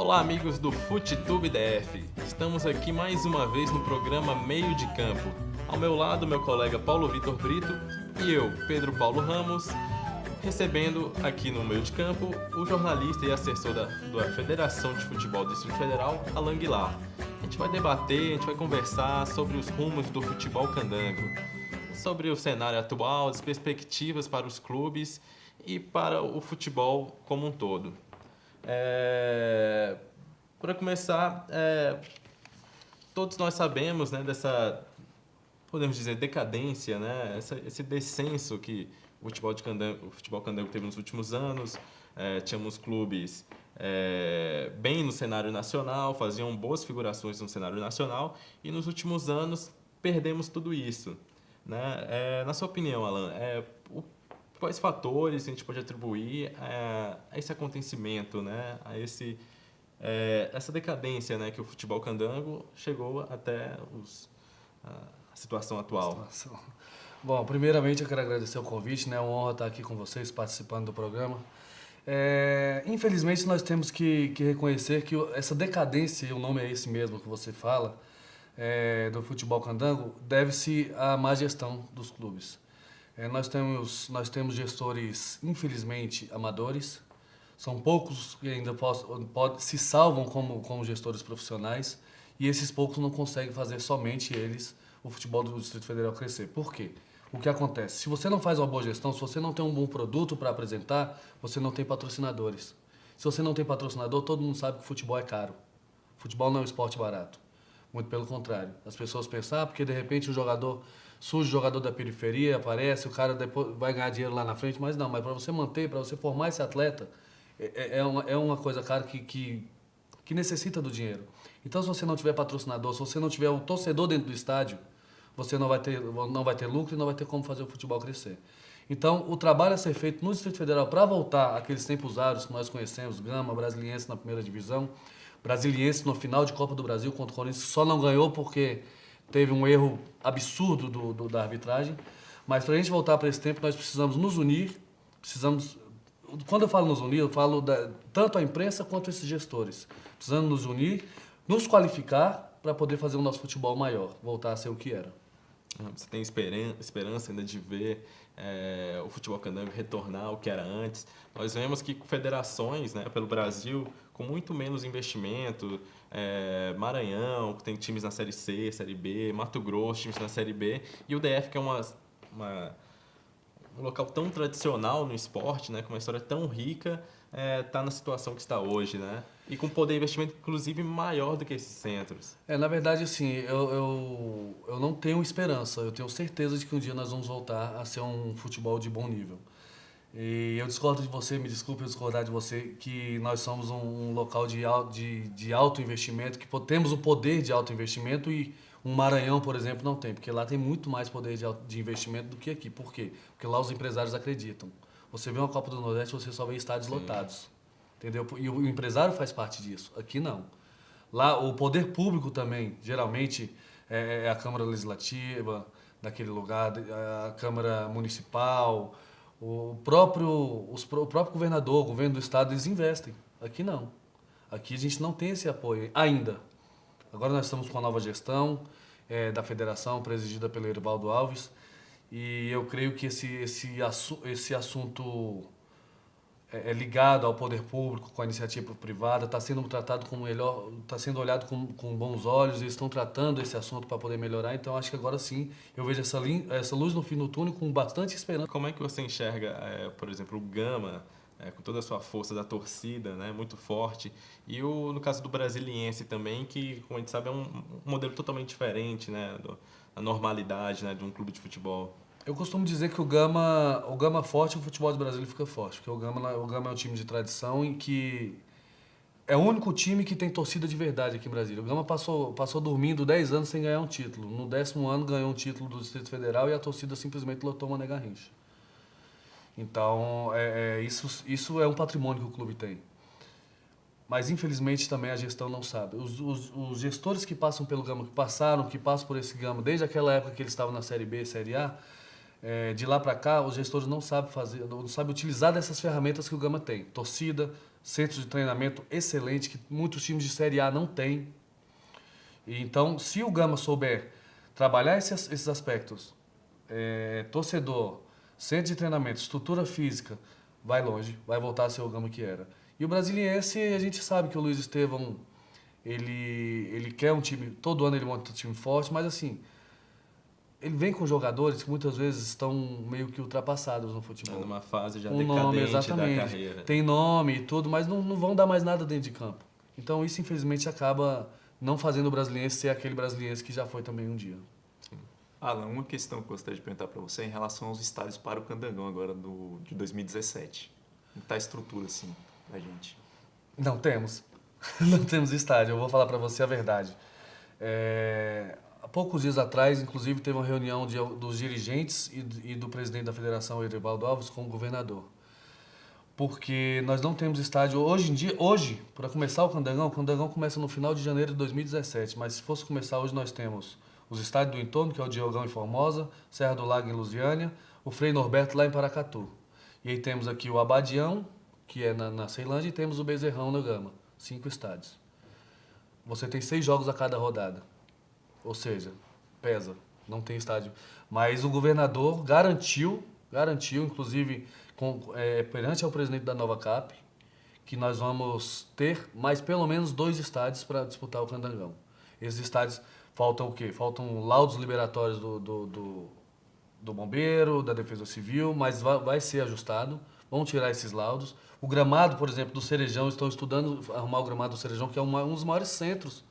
Olá, amigos do FuteTube DF. Estamos aqui mais uma vez no programa Meio de Campo. Ao meu lado, meu colega Paulo Vitor Brito e eu, Pedro Paulo Ramos, recebendo aqui no Meio de Campo o jornalista e assessor da Federação de Futebol do Distrito Federal, Alan Guilar. A gente vai debater, a gente vai conversar sobre os rumos do futebol candango, sobre o cenário atual, as perspectivas para os clubes e para o futebol como um todo. Para começar, todos nós sabemos, né, dessa, podemos dizer, decadência, né, esse descenso que o futebol candango teve nos últimos anos. Tínhamos clubes bem no cenário nacional, faziam boas figurações no cenário nacional, e nos últimos anos perdemos tudo isso, né? Na sua opinião, Alan, quais fatores a gente pode atribuir a esse acontecimento, né? Essa decadência, né, que o futebol candango chegou até a situação atual? Bom, primeiramente eu quero agradecer o convite, né? É uma honra estar aqui com vocês, participando do programa. Infelizmente nós temos que reconhecer que essa decadência, e o nome é esse mesmo que você fala, do futebol candango, deve-se à má gestão dos clubes. Nós temos gestores, infelizmente, amadores. São poucos que ainda se salvam como gestores profissionais, e esses poucos não conseguem fazer somente eles o futebol do Distrito Federal crescer. Por quê? O que acontece? Se você não faz uma boa gestão, se você não tem um bom produto para apresentar, você não tem patrocinadores. Se você não tem patrocinador, todo mundo sabe que futebol é caro. Futebol não é um esporte barato. Muito pelo contrário. As pessoas pensam, porque de repente o jogador da periferia aparece, o cara depois vai ganhar dinheiro lá na frente, mas não, mas para você manter, para você formar esse atleta, é uma coisa cara que necessita do dinheiro. Então, se você não tiver patrocinador, se você não tiver um torcedor dentro do estádio, você não vai ter lucro e não vai ter como fazer o futebol crescer. Então, o trabalho a ser feito no Distrito Federal para voltar àqueles tempos áureos que nós conhecemos, Gama, Brasiliense na primeira divisão, Brasiliense no final de Copa do Brasil contra o Corinthians, só não ganhou porque teve um erro absurdo da arbitragem. Mas para a gente voltar para esse tempo, nós precisamos nos unir, quando eu falo nos unir, eu falo tanto a imprensa quanto esses gestores. Precisamos nos unir, nos qualificar para poder fazer o nosso futebol maior, voltar a ser o que era. Você tem esperança ainda de ver o futebol candango retornar ao que era antes? Nós vemos que federações, né, pelo Brasil com muito menos investimento, Maranhão, que tem times na Série C, Série B, Mato Grosso, times na Série B, e o DF, que é um local tão tradicional no esporte, né, com uma história tão rica, está na situação que está hoje, né? E com poder de investimento, inclusive, maior do que esses centros. Na verdade, assim, eu não tenho esperança. Eu tenho certeza de que um dia nós vamos voltar a ser um futebol de bom nível. E eu discordo de você, me desculpe eu discordar de você, que nós somos um local de alto investimento, que temos o poder de alto investimento, e um Maranhão, por exemplo, não tem, porque lá tem muito mais poder de investimento do que aqui. Por quê? Porque lá os empresários acreditam. Você vê uma Copa do Nordeste, você só vê estádios lotados. Entendeu? E o empresário faz parte disso. Aqui não. Lá o poder público também, geralmente, é a Câmara Legislativa daquele lugar, a Câmara Municipal, o próprio governador, o governo do estado, eles investem. Aqui não. Aqui a gente não tem esse apoio ainda. Agora nós estamos com a nova gestão da federação, presidida pelo Erivaldo Alves, e eu creio que esse assunto ligado ao poder público, com a iniciativa privada, está sendo tratado está sendo olhado com bons olhos, e estão tratando esse assunto para poder melhorar. Então acho que agora sim eu vejo essa luz no fim do túnel com bastante esperança. Como é que você enxerga, por exemplo, o Gama, com toda a sua força da torcida, né, muito forte, e no caso do Brasiliense também, que, como a gente sabe, é um modelo totalmente diferente, né, da normalidade, né, de um clube de futebol? Eu costumo dizer que o Gama forte, o futebol do Brasil fica forte, porque o Gama é um time de tradição e que é o único time que tem torcida de verdade aqui em Brasília. O Gama passou dormindo 10 anos sem ganhar um título. No 10º ano ganhou um título do Distrito Federal e a torcida simplesmente lotou Mané Garrincha. Então, isso é um patrimônio que o clube tem. Mas, infelizmente, também a gestão não sabe. Os gestores que passam pelo Gama, que passam por esse Gama, desde aquela época que eles estavam na Série B, Série A, de lá para cá, os gestores não sabem utilizar dessas ferramentas que o Gama tem. Torcida, centros de treinamento excelentes que muitos times de Série A não têm. E então, se o Gama souber trabalhar esses aspectos, torcedor, centro de treinamento, estrutura física, vai longe, vai voltar a ser o Gama que era. E o Brasiliense, a gente sabe que o Luiz Estevão, ele quer um time, todo ano ele monta um time forte, mas assim, ele vem com jogadores que muitas vezes estão meio que ultrapassados no futebol. Numa fase já Um nome, decadente da exatamente. carreira. Tem nome e tudo, mas não vão dar mais nada dentro de campo. Então isso, infelizmente, acaba não fazendo o Brasiliense ser aquele Brasiliense que já foi também um dia. Alan, uma questão que eu gostaria de perguntar para você é em relação aos estádios para o Candangão agora de 2017. Como está a estrutura, assim, da gente? Não temos. Não temos estádio. Eu vou falar para você a verdade. Há poucos dias atrás, inclusive, teve uma reunião dos dirigentes e do presidente da federação, Erivaldo Alves, com o governador. Porque nós não temos estádio. Hoje, para começar o Candangão começa no final de janeiro de 2017. Mas se fosse começar hoje, nós temos os estádios do entorno, que é o Diogão em Formosa, Serra do Lago em Lusiânia, o Frei Norberto lá em Paracatu. E aí temos aqui o Abadião, que é na Ceilândia, e temos o Bezerrão no Gama. 5 estádios. Você tem 6 jogos a cada rodada. Ou seja, pesa, não tem estádio. Mas o governador garantiu, inclusive perante ao presidente da Nova Cap, que nós vamos ter mais pelo menos 2 estádios para disputar o Candangão. Esses estádios, faltam o quê? Faltam laudos liberatórios do bombeiro, da defesa civil, mas vai ser ajustado. Vão tirar esses laudos. O gramado, por exemplo, do Cerejão, estão estudando arrumar o gramado do Cerejão, que é um dos maiores centros,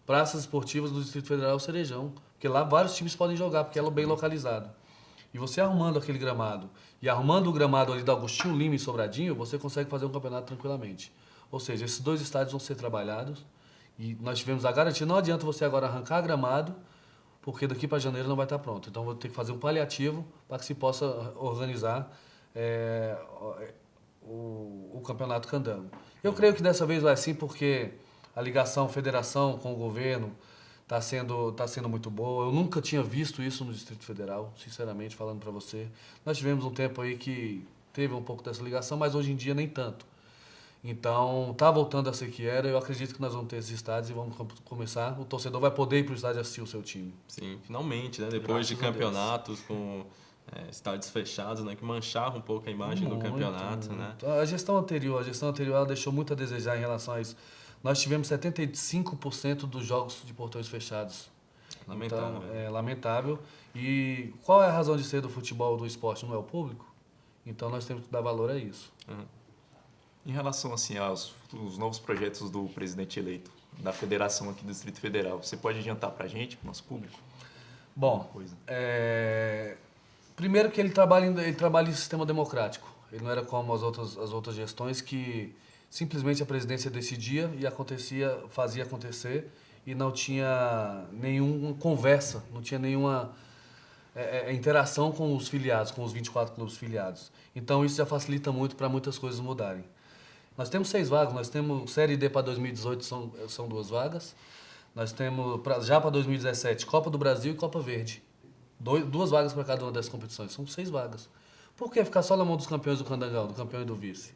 praças esportivas do Distrito Federal, o Cerejão. Porque lá vários times podem jogar, porque ela é bem localizado. E você arrumando aquele gramado, e arrumando o gramado ali da Agostinho Lima em Sobradinho, você consegue fazer um campeonato tranquilamente. Ou seja, esses 2 estádios vão ser trabalhados, e nós tivemos a garantia. Não adianta você agora arrancar gramado, porque daqui para janeiro não vai estar pronto. Então, vou ter que fazer um paliativo para que se possa organizar o Campeonato Candango. Eu creio que dessa vez vai assim, porque a ligação federação com o governo está sendo muito boa. Eu nunca tinha visto isso no Distrito Federal, sinceramente, falando para você. Nós tivemos um tempo aí que teve um pouco dessa ligação, mas hoje em dia nem tanto. Então, está voltando a ser que era. Eu acredito que nós vamos ter esses estádios e vamos começar. O torcedor vai poder ir para o estádio assistir o seu time. Sim, finalmente, né? Depois de campeonatos com estádios fechados, né? Que manchavam um pouco a imagem do campeonato, né? A gestão anterior ela deixou muito a desejar em relação a isso. Nós tivemos 75% dos jogos de portões fechados. Lamentável. Então, é lamentável. E qual é a razão de ser do futebol, do esporte? Não é o público? Então, nós temos que dar valor a isso. Uhum. Em relação assim aos novos projetos do presidente eleito da federação aqui do Distrito Federal, você pode adiantar para a gente, para o nosso público? Bom, primeiro que ele trabalha em sistema democrático. Ele não era como as outras gestões que simplesmente a presidência decidia e fazia acontecer e não tinha nenhuma conversa, não tinha nenhuma interação com os filiados, com os 24 clubes filiados. Então isso já facilita muito para muitas coisas mudarem. Nós temos 6 vagas, nós temos Série D para 2018, são 2 vagas. Nós temos já para 2017 Copa do Brasil e Copa Verde. 2 vagas para cada uma dessas competições, são 6 vagas. Por que ficar só na mão dos campeões do Candangão, do campeão e do vice?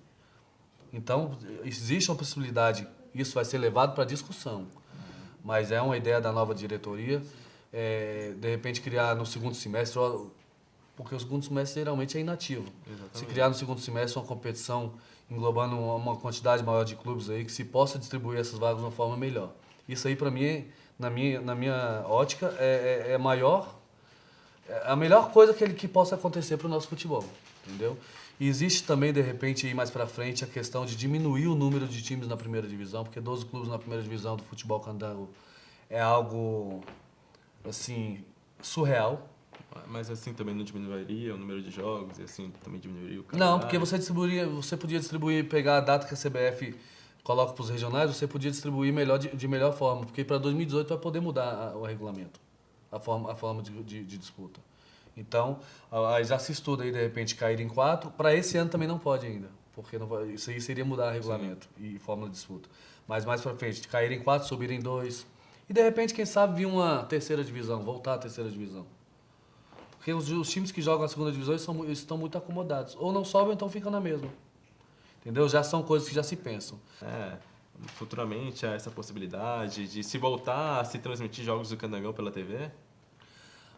Então, existe uma possibilidade, isso vai ser levado para discussão, mas é uma ideia da nova diretoria, de repente criar no segundo semestre, porque o segundo semestre geralmente é inativo. Exatamente. Se criar no segundo semestre uma competição englobando uma quantidade maior de clubes aí, que se possa distribuir essas vagas de uma forma melhor. Isso aí, para mim, na minha ótica, a melhor coisa que possa acontecer para o nosso futebol, entendeu? E existe também, de repente, aí mais para frente, a questão de diminuir o número de times na primeira divisão, porque 12 clubes na primeira divisão do futebol candango é algo, assim, surreal. Mas assim também não diminuiria o número de jogos e assim também diminuiria o calendário? Não, porque você podia distribuir, pegar a data que a CBF coloca para os regionais, você podia distribuir de melhor forma, porque para 2018 vai poder mudar o regulamento, a forma de disputa. Então, aí já se estuda aí, de repente, cair em 4. Para esse ano também não pode ainda, porque isso aí seria mudar o regulamento e fórmula de disputa. Mas mais para frente, cair em 4, subir em 2. E, de repente, quem sabe, vir uma terceira divisão, voltar à terceira divisão. Porque os times que jogam a segunda divisão estão muito acomodados. Ou não sobem, ou então ficam na mesma. Entendeu? Já são coisas que já se pensam. Futuramente há essa possibilidade de se voltar a se transmitir jogos do Candangão pela TV?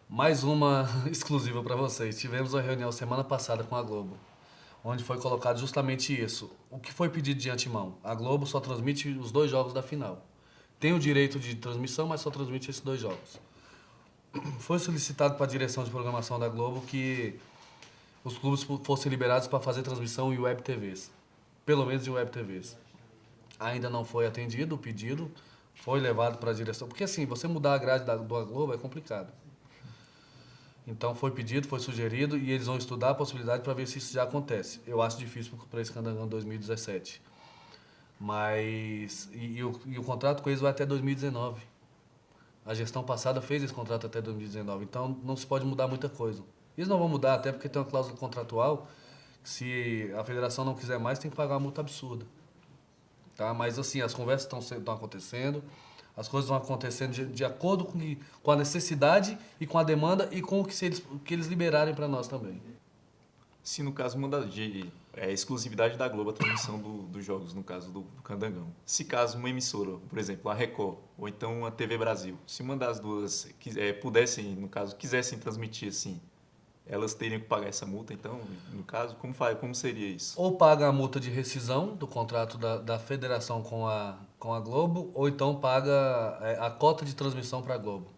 Mais uma exclusiva para vocês. Tivemos uma reunião semana passada com a Globo, onde foi colocado justamente isso. O que foi pedido de antemão? A Globo só transmite os 2 jogos da final. Tem o direito de transmissão, mas só transmite esses 2 jogos. Foi solicitado para a direção de programação da Globo que os clubes fossem liberados para fazer transmissão em web TVs. Pelo menos em web TVs. Ainda não foi atendido o pedido, foi levado para a direção. Porque assim, você mudar a grade da Globo é complicado. Então foi pedido, foi sugerido e eles vão estudar a possibilidade para ver se isso já acontece. Eu acho difícil para esse Candangão 2017. Mas o contrato com eles vai até 2019. A gestão passada fez esse contrato até 2019, então não se pode mudar muita coisa. Eles não vão mudar, até porque tem uma cláusula contratual que se a federação não quiser mais, tem que pagar uma multa absurda. Tá? Mas assim, as conversas estão acontecendo, as coisas vão acontecendo de acordo com a necessidade e com a demanda e com o que eles liberarem para nós também. Se no caso de exclusividade da Globo a transmissão dos jogos, no caso do Candangão. Se caso uma emissora, por exemplo, a Record ou então a TV Brasil, se uma das duas pudessem, no caso, quisessem transmitir assim, elas teriam que pagar essa multa, então, no caso, como seria isso? Ou paga a multa de rescisão do contrato da federação com a Globo, ou então paga a cota de transmissão para a Globo.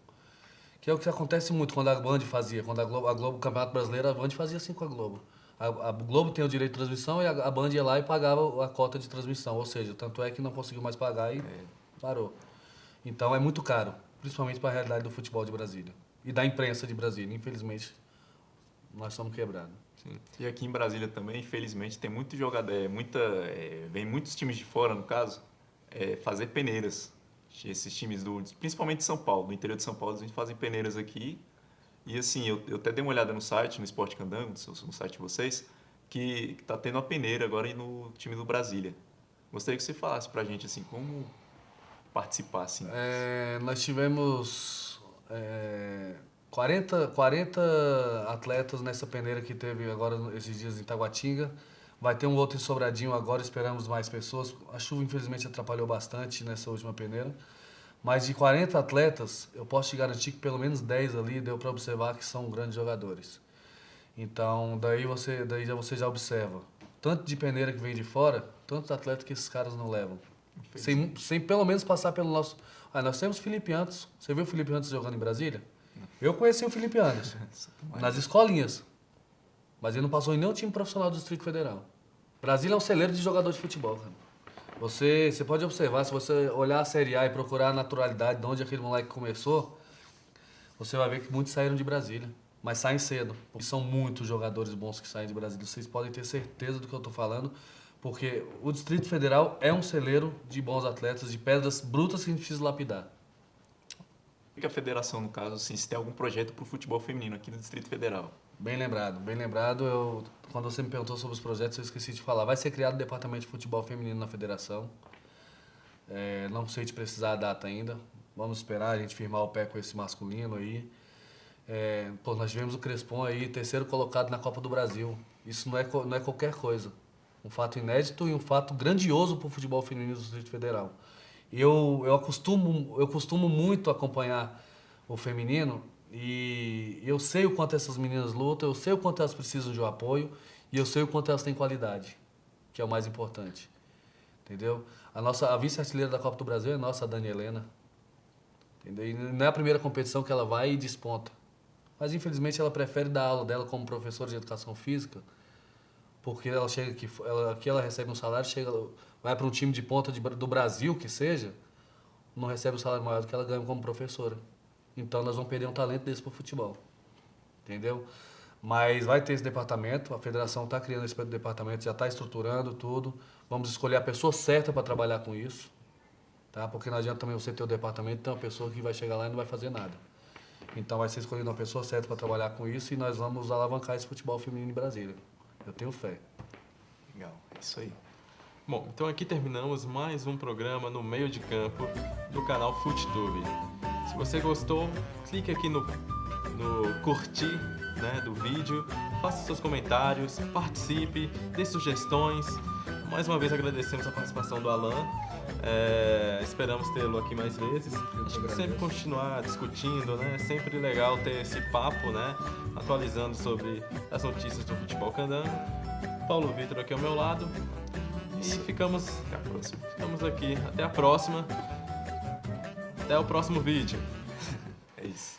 Que é o que acontece muito quando a Band fazia, quando a Globo Campeonato Brasileiro, a Band fazia assim com a Globo. A Globo tem o direito de transmissão e a Band ia lá e pagava a cota de transmissão, ou seja, tanto é que não conseguiu mais pagar e parou. Então é muito caro, principalmente para a realidade do futebol de Brasília e da imprensa de Brasília, infelizmente. Nós somos quebrados. Sim. E aqui em Brasília também, infelizmente, tem muito jogador, vem muitos times de fora, no caso, fazer peneiras. Esses times, principalmente de São Paulo, do interior de São Paulo, eles fazem peneiras aqui. E assim, eu até dei uma olhada no site, no Esporte Candango, no site de vocês, que está tendo uma peneira agora no time do Brasília. Gostaria que você falasse pra gente, assim, como participar, assim. Nós tivemos 40 atletas nessa peneira que teve agora esses dias em Taguatinga. Vai ter um outro em Sobradinho agora, esperamos mais pessoas. A chuva, infelizmente, atrapalhou bastante nessa última peneira. Mas de 40 atletas, eu posso te garantir que pelo menos 10 ali deu para observar que são grandes jogadores. Então, daí você já observa. Tanto de peneira que vem de fora, tantos atletas que esses caras não levam. Sem pelo menos passar pelo nosso... nós temos Felipe Anderson. Você viu o Felipe Anderson jogando em Brasília? Eu conheci o Felipe Anderson nas escolinhas. Mas ele não passou em nenhum time profissional do Distrito Federal. Brasília é um celeiro de jogador de futebol, cara. Você pode observar, se você olhar a Série A e procurar a naturalidade de onde aquele moleque começou, você vai ver que muitos saíram de Brasília, mas saem cedo. Porque são muitos jogadores bons que saem de Brasília. Vocês podem ter certeza do que eu estou falando, porque o Distrito Federal é um celeiro de bons atletas, de pedras brutas que a gente precisa lapidar. O que a federação, no caso, assim, se tem algum projeto para o futebol feminino aqui do Distrito Federal? Bem lembrado, bem lembrado. Quando você me perguntou sobre os projetos, eu esqueci de falar. Vai ser criado o Departamento de Futebol Feminino na federação. Não sei te precisar a data ainda. Vamos esperar a gente firmar o pé com esse masculino aí. Nós tivemos o Crespon aí, 3º colocado na Copa do Brasil. Isso não é qualquer coisa. Um fato inédito e um fato grandioso para o futebol feminino do Distrito Federal. Eu costumo muito acompanhar o feminino e eu sei o quanto essas meninas lutam, eu sei o quanto elas precisam de um apoio e eu sei o quanto elas têm qualidade, que é o mais importante. Entendeu? A vice-artilheira da Copa do Brasil é nossa, a Dani Helena. Entendeu? E não é a primeira competição que ela vai e desponta. Mas infelizmente ela prefere dar aula dela como professora de educação física, porque ela chega aqui ela recebe um salário, vai para um time de ponta do Brasil, que seja, não recebe um salário maior do que ela ganha como professora. Então nós vamos perder um talento desse para o futebol. Entendeu? Mas vai ter esse departamento, a federação está criando esse departamento, já está estruturando tudo. Vamos escolher a pessoa certa para trabalhar com isso. Tá? Porque não adianta também você ter o departamento e ter uma pessoa que vai chegar lá e não vai fazer nada. Então vai ser escolhida uma pessoa certa para trabalhar com isso e nós vamos alavancar esse futebol feminino em Brasília. Eu tenho fé. Legal, é isso aí. Bom, então aqui terminamos mais um programa no meio de campo do canal FuteTube. Se você gostou, clique aqui no curtir, né, do vídeo, faça seus comentários, participe, dê sugestões, mais uma vez agradecemos a participação do Alan. Esperamos tê-lo aqui mais vezes. Acho que sempre continuar discutindo, né? É sempre legal ter esse papo, né? Atualizando sobre as notícias do futebol candango. Paulo Vitor aqui ao meu lado. E ficamos aqui. Até a próxima. Até o próximo vídeo. É isso.